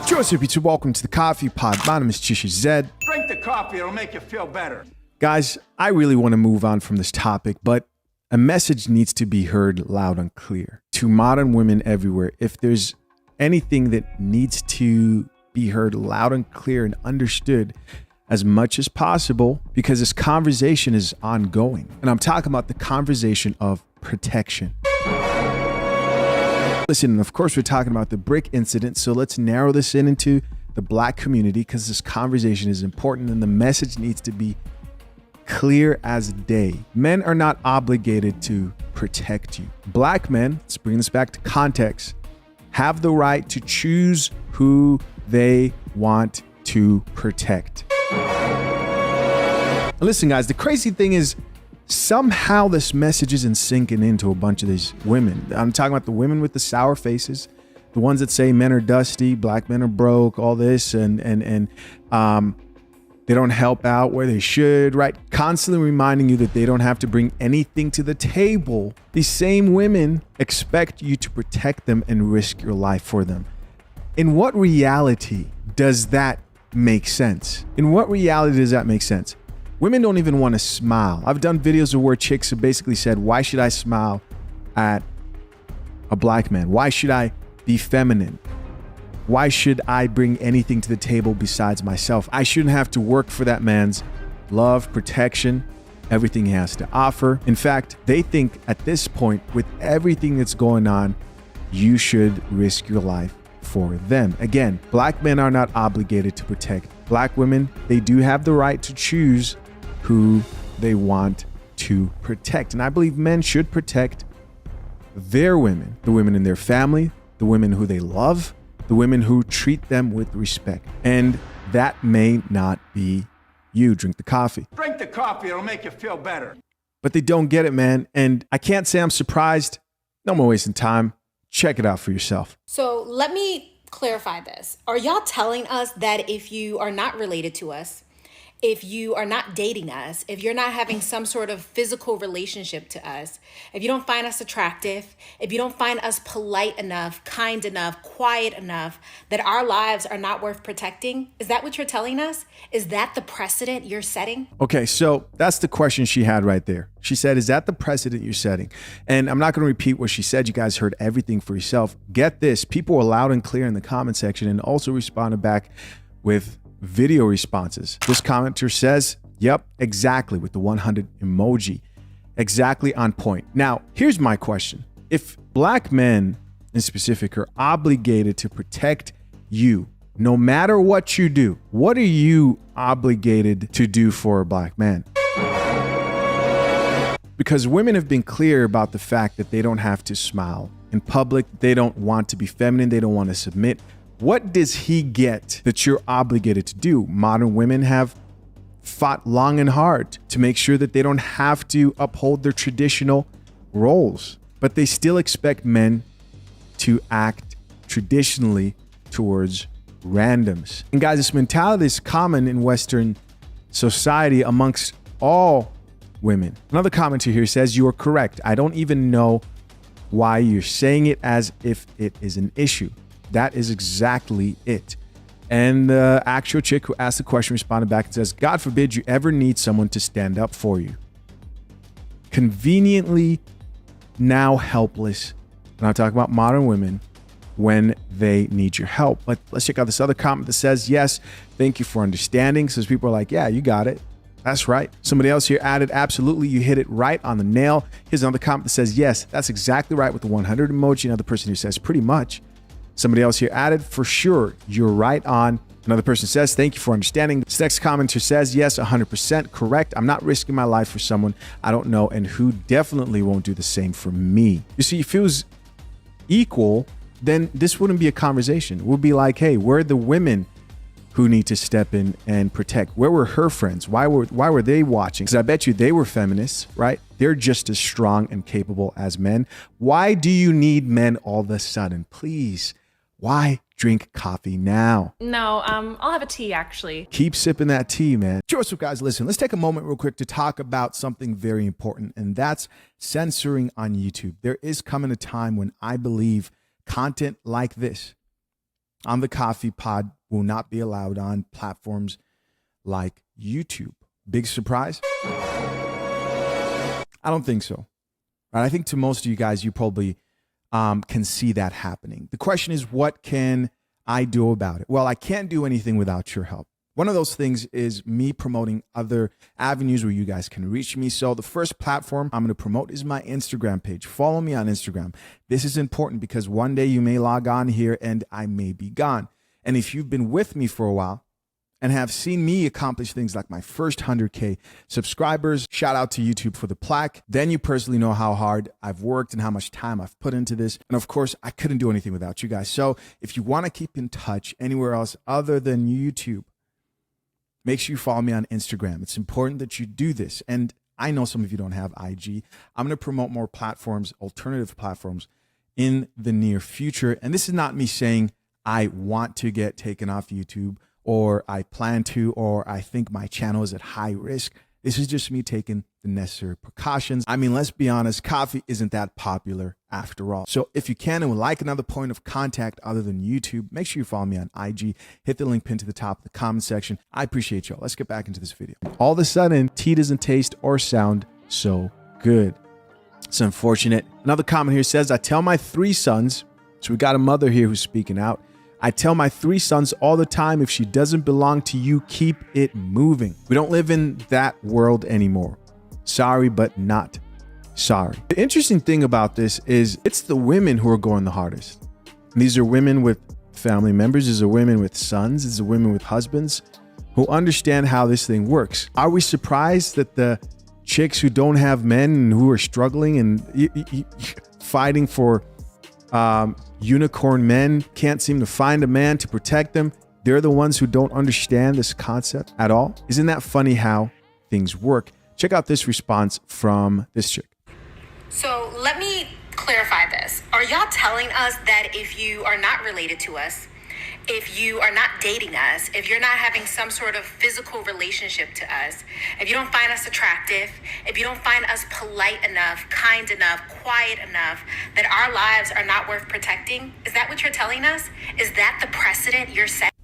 Joseph, YouTube, welcome to the Coffee Pod. My name is Chisha Zed. Drink the coffee, it'll make you feel better. Guys, I really want to move on from this topic, but a message needs to be heard loud and clear to modern women everywhere. If there's anything that needs to be heard loud and clear and understood as much as possible, because this conversation is ongoing. And I'm talking about the conversation of protection. Listen, of course, we're talking about the brick incident, so let's narrow this into the Black community because this conversation is important and the message needs to be clear as day. Men are not obligated to protect you. Black men, let's bring this back to context, have the right to choose who they want to protect. And listen, guys, the crazy thing is somehow this message isn't sinking into a bunch of these women. I'm talking about the women with the sour faces, the ones that say men are dusty, black men are broke, all this, and they don't help out where they should, right? Constantly reminding you that they don't have to bring anything to the table. These same women expect you to protect them and risk your life for them. In what reality does that make sense? In what reality does that make sense? Women don't even want to smile. I've done videos where chicks have basically said, why should I smile at a black man? Why should I be feminine? Why should I bring anything to the table besides myself? I shouldn't have to work for that man's love, protection, everything he has to offer. In fact, they think at this point, with everything that's going on, you should risk your life for them. Again, black men are not obligated to protect. Black women, they do have the right to choose who they want to protect. And I believe men should protect their women, the women in their family, the women who they love, the women who treat them with respect. And that may not be you. Drink the coffee. Drink the coffee, it'll make you feel better. But they don't get it, man. And I can't say I'm surprised. No more wasting time. Check it out for yourself. So let me clarify this. Are y'all telling us that if you are not related to us, if you are not dating us, if you're not having some sort of physical relationship to us, if you don't find us attractive, if you don't find us polite enough, kind enough, quiet enough, that our lives are not worth protecting? Is that what you're telling us? Is that the precedent you're setting? Okay, so that's the question she had right there. She said, is that the precedent you're setting? And I'm not going to repeat what she said. You guys heard everything for yourself. Get this. People were loud and clear in the comment section and also responded back with video responses. This commenter says, yep, exactly, with the 100 emoji. Exactly on point. Now, here's my question. If black men in specific are obligated to protect you, no matter what you do, what are you obligated to do for a black man? Because women have been clear about the fact that they don't have to smile in public. They don't want to be feminine. They don't want to submit. What does he get that you're obligated to do? Modern women have fought long and hard to make sure that they don't have to uphold their traditional roles, but they still expect men to act traditionally towards randoms. And guys, this mentality is common in Western society amongst all women. Another commenter here says, you are correct. I don't even know why you're saying it as if it is an issue. That is exactly it. And the actual chick who asked the question responded back and says, God forbid you ever need someone to stand up for you. Conveniently now helpless. And I'm talking about modern women when they need your help. But let's check out this other comment that says, yes, thank you for understanding. So people are like, yeah, you got it. That's right. Somebody else here added, absolutely, you hit it right on the nail. Here's another comment that says, yes, that's exactly right with the 100 emoji. Another person who says, pretty much. Somebody else here added, for sure, you're right on. Another person says, thank you for understanding. This next commenter says, yes, 100% correct. I'm not risking my life for someone I don't know and who definitely won't do the same for me. You see, if it was equal, then this wouldn't be a conversation. It would be like, hey, where are the women who need to step in and protect? Where were her friends? Why were they watching? Because I bet you they were feminists, right? They're just as strong and capable as men. Why do you need men all of a sudden? Please. Why drink coffee now? No, I'll have a tea actually. Keep sipping that tea, man. What's up, guys? Listen, let's take a moment real quick to talk about something very important, and that's censoring on YouTube. There is coming a time when I believe content like this on the Coffee Pod will not be allowed on platforms like YouTube. Big surprise? I don't think so. Right? I think to most of you guys, you probably can see that happening. The question is, what can I do about it? Well, I can't do anything without your help. One of those things is me promoting other avenues where you guys can reach me. So the first platform I'm going to promote is my Instagram page. Follow me on Instagram. This is important because one day you may log on here and I may be gone. And if you've been with me for a while and have seen me accomplish things like my first 100K subscribers, shout out to YouTube for the plaque, then you personally know how hard I've worked and how much time I've put into this. And of course, I couldn't do anything without you guys. So if you want to keep in touch anywhere else other than YouTube, make sure you follow me on Instagram. It's important that you do this. And I know some of you don't have IG. I'm going to promote more platforms, alternative platforms in the near future. And this is not me saying I want to get taken off YouTube or I plan to, or I think my channel is at high risk. This is just me taking the necessary precautions. I mean, let's be honest, coffee isn't that popular after all. So if you can and would like another point of contact other than YouTube, make sure you follow me on IG. Hit the link pinned to the top of the comment section. I appreciate y'all. Let's get back into this video. All of a sudden, tea doesn't taste or sound so good. It's unfortunate. Another comment here says, I tell my 3 sons, so we got a mother here who's speaking out. I tell my 3 sons all the time, if she doesn't belong to you, keep it moving. We don't live in that world anymore. Sorry, but not sorry. The interesting thing about this is it's the women who are going the hardest. And these are women with family members. These are women with sons. These are women with husbands who understand how this thing works. Are we surprised that the chicks who don't have men and who are struggling and fighting for unicorn men can't seem to find a man to protect them? They're the ones who don't understand this concept at all. Isn't that funny how things work? Check out this response from this chick. So let me clarify this. Are y'all telling us that if you are not related to us, if you are not dating us, if you're not having some sort of physical relationship to us, if you don't find us attractive, if you don't find us polite enough, kind enough, quiet enough, that our lives are not worth protecting? Is that what you're telling us? Is that the precedent you're setting?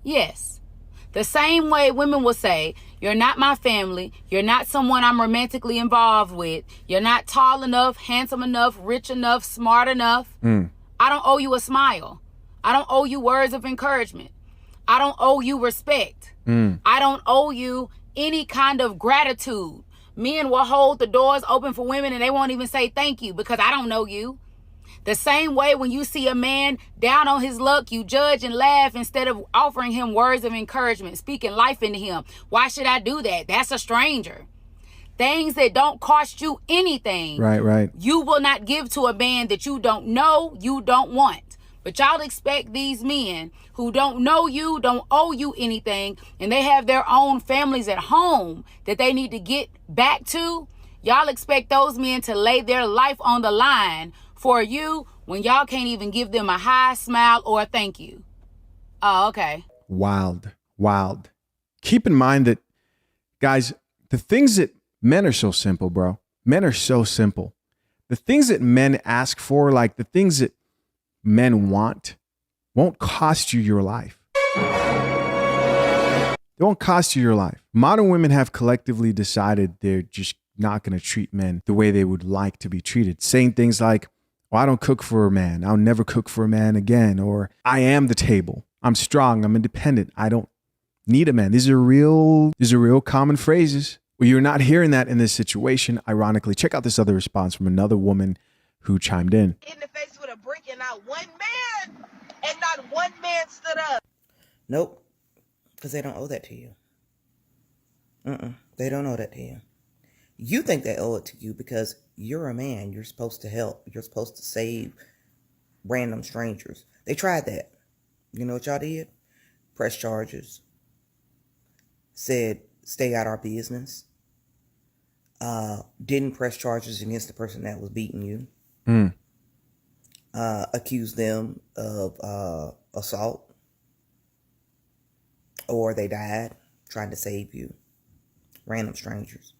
Yes. The same way women will say, you're not my family, you're not someone I'm romantically involved with, you're not tall enough, handsome enough, rich enough, smart enough. I don't owe you a smile. I don't owe you words of encouragement. I don't owe you respect. I don't owe you any kind of gratitude. Men will hold the doors open for women and they won't even say thank you because I don't know you. The same way when you see a man down on his luck, you judge and laugh instead of offering him words of encouragement, speaking life into him. Why should I do that? That's a stranger. Things that don't cost you anything. Right. You will not give to a man that you don't know, you don't want. But y'all expect these men who don't know you, don't owe you anything, and they have their own families at home that they need to get back to. Y'all expect those men to lay their life on the line for you when y'all can't even give them a hi, smile, or a thank you. Oh, okay. Wild. Keep in mind that, guys, the things that men are so simple, bro. Men are so simple. The things that men ask for, like the things that men want, won't cost you your life. They won't cost you your life. Modern women have collectively decided they're just not going to treat men the way they would like to be treated. Saying things like, well, I don't cook for a man. I'll never cook for a man again. Or I am the table. I'm strong. I'm independent. I don't need a man. These are real common phrases. Well, you're not hearing that in this situation. Ironically, check out this other response from another woman who chimed in. In the face with a brick and not one man stood up. Nope, because they don't owe that to you. They don't owe that to you. You think they owe it to you because you're a man. You're supposed to help. You're supposed to save random strangers. They tried that. You know what y'all did? Press charges. Said, stay out our business. Didn't press charges against the person that was beating you. Accused them of assault. Or they died trying to save you. Random strangers.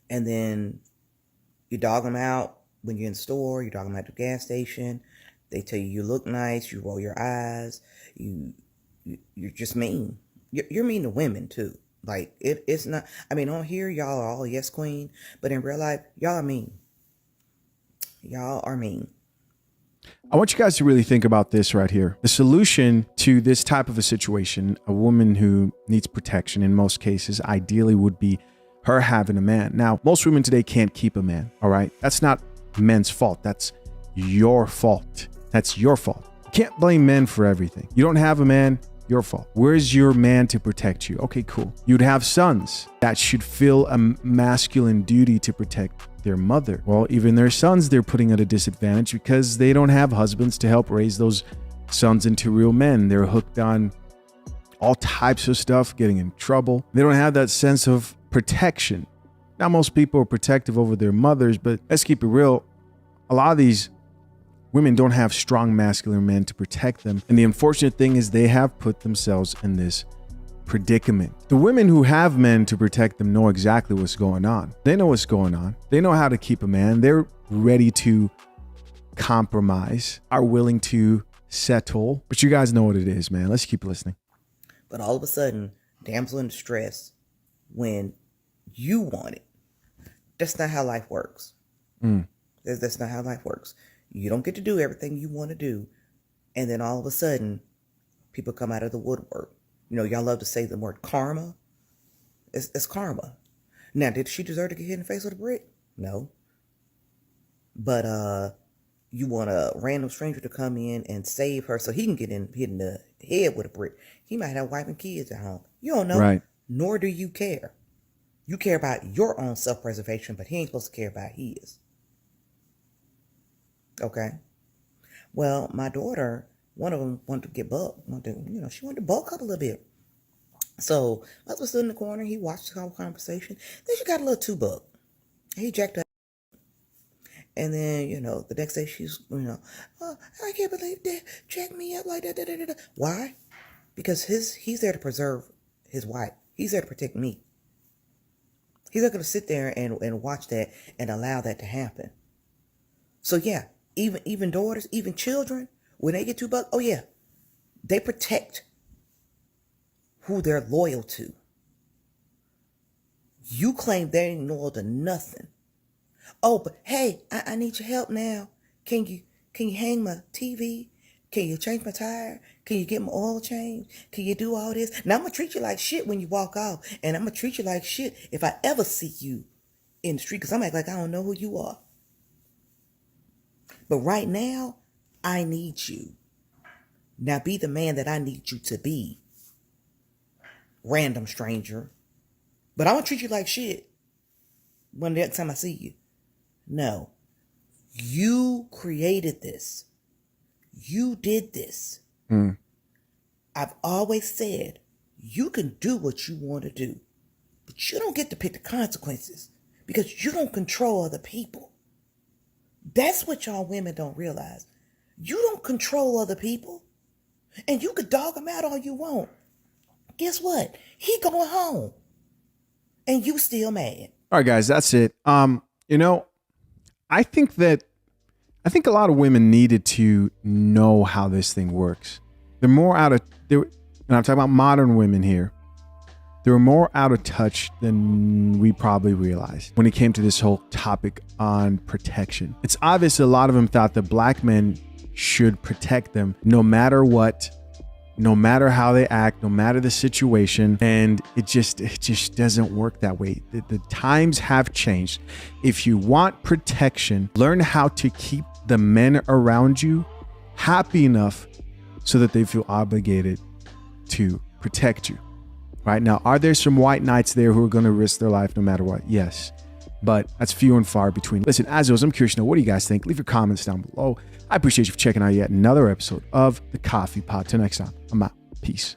And then you dog them out when you're in the store, you dog them out at the gas station, They tell you you look nice, you roll your eyes, you're just mean. You're mean to women too. Like it's not. I mean, on here y'all are all yes queen, but in real life y'all are mean. Y'all are mean. I want you guys to really think about this right here. The solution to this type of a situation, a woman who needs protection in most cases, ideally would be her having a man. Now, most women today can't keep a man, all right? That's not men's fault. That's your fault. That's your fault. You can't blame men for everything. You don't have a man, your fault. Where's your man to protect you? Okay, cool. You'd have sons that should feel a masculine duty to protect their mother. Well, even their sons, they're putting at a disadvantage because they don't have husbands to help raise those sons into real men. They're hooked on all types of stuff, getting in trouble. They don't have that sense of protection. Now, most people are protective over their mothers, but let's keep it real. A lot of these women don't have strong masculine men to protect them. And the unfortunate thing is they have put themselves in this predicament. The women who have men to protect them know exactly what's going on. They know what's going on. They know how to keep a man. They're ready to compromise, are willing to settle. But you guys know what it is, man. Let's keep listening. But all of a sudden, damsel in distress, when you want it, that's not how life works. That's not how life works. You don't get to do everything you want to do. And then all of a sudden, people come out of the woodwork. You know, y'all love to say the word karma. It's karma. Now, did she deserve to get hit in the face with a brick? No. But you want a random stranger to come in and save her so he can get hit in the head with a brick. He might have wife and kids at home. You don't know. Right. Nor do you care. You care about your own self-preservation, but he ain't supposed to care about his. Okay. Well, my daughter, one of them wanted to get bucked. She wanted to bulk up a little bit. So I was stood in the corner. He watched the whole conversation. Then she got a little too bucked. He jacked up. And then, the next day she's, oh, I can't believe that jacked me up like that. Da, da, da, da. Why? Because he's there to preserve his wife. He's there to protect me. He's not going to sit there and watch that and allow that to happen. So yeah, even daughters, even children, when they get too bucked, oh yeah, they protect who they're loyal to. You claim they ain't loyal to nothing. Oh, but hey, I need your help now. Can you hang my TV? Can you change my tire? Can you get my oil changed? Can you do all this? Now I'm going to treat you like shit when you walk off. And I'm going to treat you like shit if I ever see you in the street. Because I'm like I don't know who you are. But right now, I need you. Now be the man that I need you to be. Random stranger. But I'm going to treat you like shit when the next time I see you. No. You created this. You did this. I've always said, you can do what you want to do, but you don't get to pick the consequences because you don't control other people. That's what y'all women don't realize. You don't control other people, and you could dog them out all you want. Guess what? He going home, and you still mad. All right, guys, that's it. I think a lot of women needed to know how this thing works. And I'm talking about modern women here. They were more out of touch than we probably realized when it came to this whole topic on protection. It's obvious a lot of them thought that black men should protect them no matter what, no matter how they act, no matter the situation. And it just doesn't work that way. The times have changed. If you want protection, learn how to keep the men around you happy enough so that they feel obligated to protect you. Right now, are there some white knights there who are going to risk their life no matter what? Yes, but that's few and far between. Listen, as always, I'm curious to know, what do you guys think? Leave your comments down below. I appreciate you for checking out yet another episode of The Coffee Pod. Till next time, I'm out. Peace.